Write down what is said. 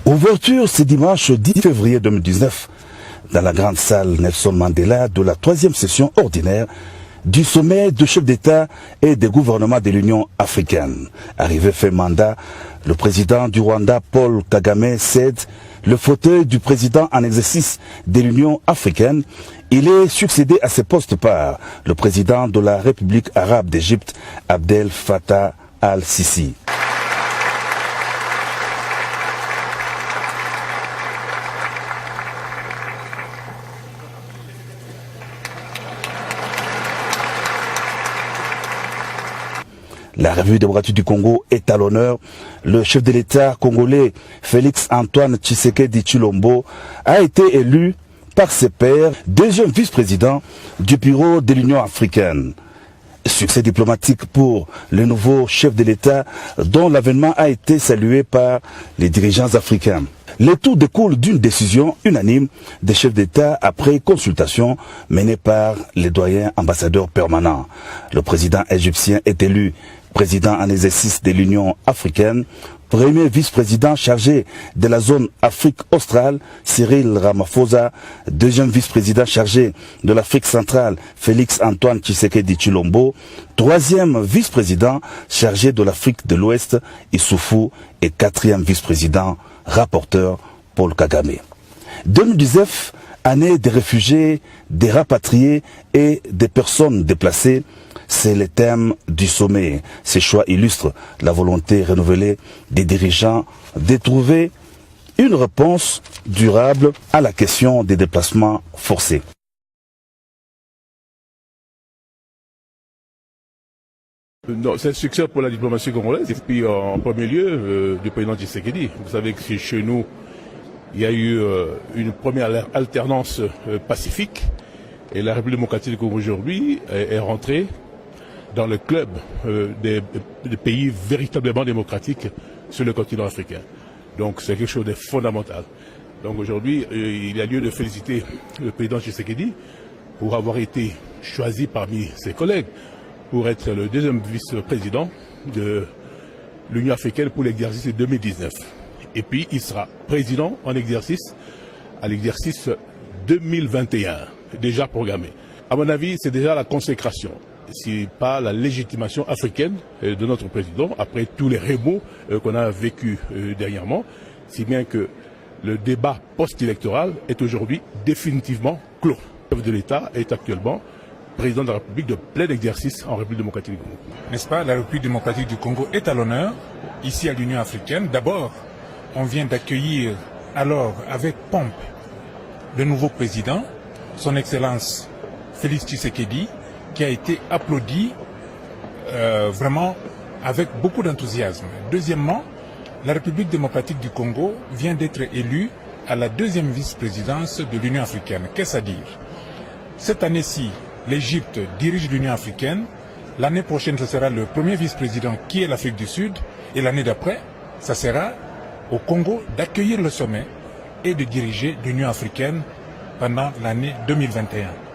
Ouverture ce dimanche 10 février 2019 dans la grande salle Nelson Mandela de la 3e session ordinaire du sommet de chefs d'État et des gouvernements de l'Union africaine. Arrivé fait mandat, le président du Rwanda, Paul Kagame, cède le fauteuil du président en exercice de l'Union africaine. Il est succédé à ce poste par le président de la République arabe d'Égypte, Abdel Fattah al-Sisi. La revue démocratique du Congo est à l'honneur. Le chef de l'État congolais, Félix Antoine Tshisekedi Tshilombo, a été élu par ses pairs deuxième vice-président du bureau de l'Union africaine. Succès diplomatique pour le nouveau chef de l'État dont l'avènement a été salué par les dirigeants africains. Le tout découle d'une décision unanime des chefs d'État après consultation menée par les doyens ambassadeurs permanents. Le président égyptien est élu président en exercice de l'Union africaine, premier vice-président chargé de la zone Afrique australe, Cyril Ramaphosa, deuxième vice-président chargé de l'Afrique centrale, Félix Antoine Tshisekedi Tshilombo, troisième vice-président chargé de l'Afrique de l'Ouest, Issoufou, et quatrième vice-président, rapporteur, Paul Kagame. 2019, année des réfugiés, des rapatriés et des personnes déplacées, c'est le thème du sommet. Ces choix illustrent la volonté renouvelée des dirigeants de trouver une réponse durable à la question des déplacements forcés. C'est un succès pour la diplomatie congolaise. Et puis en premier lieu, du président Tshisekedi. Vous savez que chez nous, il y a eu une première alternance pacifique. Et la République démocratique du Congo aujourd'hui est rentrée dans le club des pays véritablement démocratiques sur le continent africain. Donc c'est quelque chose de fondamental. Donc aujourd'hui, il y a lieu de féliciter le président Tshisekedi pour avoir été choisi parmi ses collègues pour être le deuxième vice-président de l'Union africaine pour l'exercice 2019. Et puis il sera président en exercice à l'exercice 2021, déjà programmé. À mon avis, c'est déjà la consécration. C'est pas la légitimation africaine de notre président, après tous les remous qu'on a vécu dernièrement, si bien que le débat post-électoral est aujourd'hui définitivement clos. Le chef de l'État est actuellement président de la République de plein exercice en République démocratique du Congo. N'est-ce pas, la République démocratique du Congo est à l'honneur, ici à l'Union africaine. D'abord, on vient d'accueillir alors avec pompe le nouveau président, son Excellence Félix Tshisekedi, qui a été applaudi vraiment avec beaucoup d'enthousiasme. Deuxièmement, la République démocratique du Congo vient d'être élue à la deuxième vice-présidence de l'Union africaine. Qu'est-ce à dire? Cette année-ci, l'Égypte dirige l'Union africaine. L'année prochaine, ce sera le premier vice-président qui est l'Afrique du Sud. Et l'année d'après, ça sera au Congo d'accueillir le sommet et de diriger l'Union africaine pendant l'année 2021.